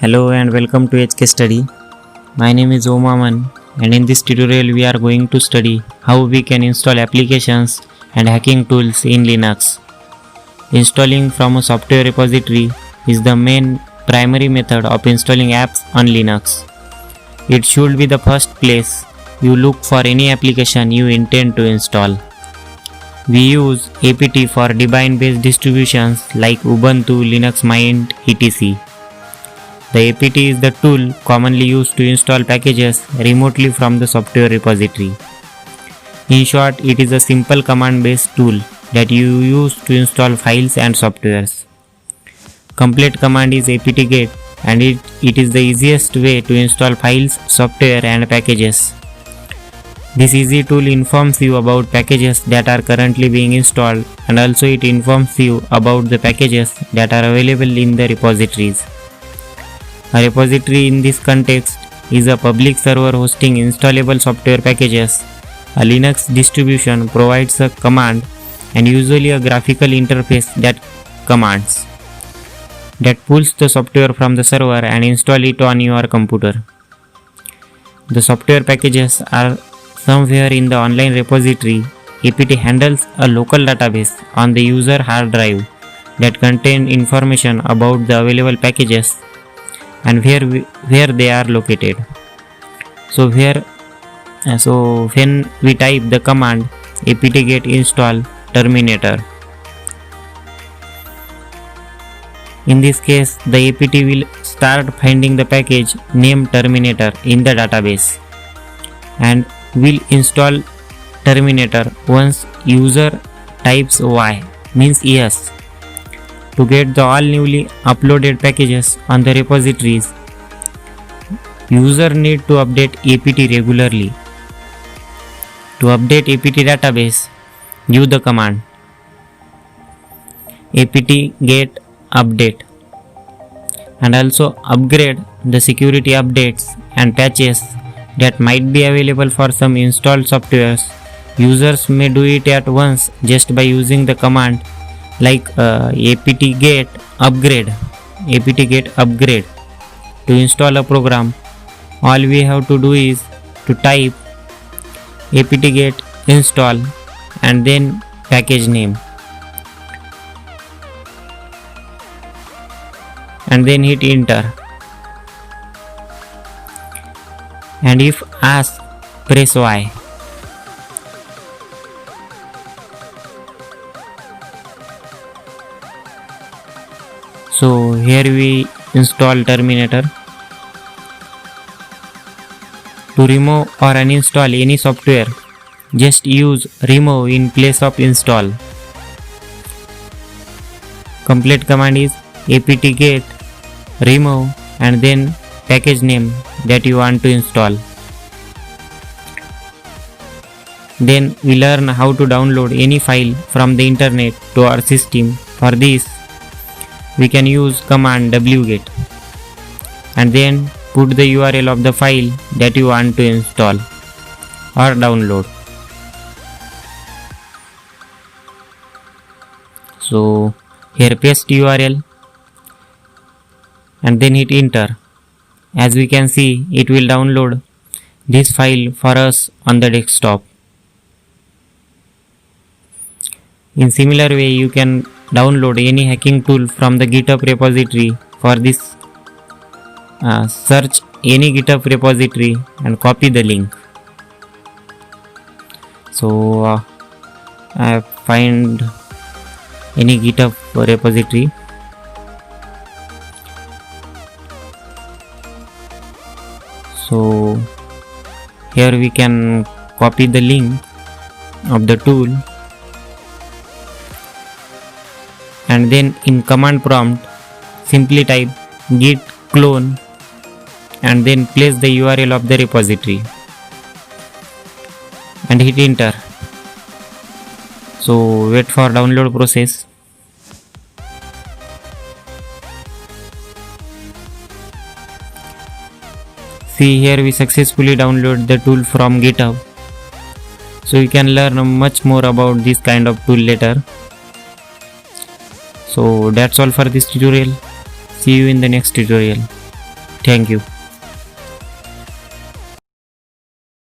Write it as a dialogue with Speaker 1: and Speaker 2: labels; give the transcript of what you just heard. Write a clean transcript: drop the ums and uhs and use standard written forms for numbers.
Speaker 1: Hello and welcome to HK Study. My name is Omaman and in this tutorial we are going to study how we can install applications and hacking tools in Linux. Installing from a software repository is the main primary method of installing apps on Linux. It should be the first place you look for any application you intend to install. We use apt for Debian based distributions like Ubuntu, Linux Mint, etc. The apt is the tool commonly used to install packages remotely from the software repository. In short, it is a simple command-based tool that you use to install files and softwares. Complete command is apt-get and it is the easiest way to install files, software and packages. This easy tool informs you about packages that are currently being installed and also it informs you about the packages that are available in the repositories. A repository in this context is a public server hosting installable software packages. A Linux distribution provides a command and usually a graphical interface that pulls the software from the server and install it on your computer. The software packages are somewhere in the online repository. apt handles a local database on the user hard drive that contain information about the available packages and where they are located. So when we type the command apt-get install terminator, in this case the apt will start finding the package named terminator in the database and will install terminator once user types y, means yes. To get the all newly uploaded packages on the repositories, user need to update apt regularly. To update apt database, use the command apt-get update and also upgrade the security updates and patches that might be available for some installed softwares. Users may do it at once just by using the command like apt-get upgrade to install a program. All we have to do is to type apt-get install and then package name and then hit enter, and if asked, press Y. So here we install terminator. To remove or uninstall any software, just use remove in place of install. Complete command is apt-get remove and then package name that you want to install. Then we learn how to download any file from the internet to our system. For this, we can use command wget and then put the URL of the file that you want to install or download. So here paste URL and then hit enter. As we can see, it will download this file for us on the desktop. In similar way, you can download any hacking tool from the GitHub repository. For this, search any GitHub repository and copy the link. So I find any GitHub repository. So here we can copy the link of the tool and then in command prompt simply type git clone and then place the URL of the repository and hit enter. So wait for download process. See, here we successfully download the tool from GitHub. So you can learn much more about this kind of tool later. So that's all for this tutorial. See you in the next tutorial. Thank you.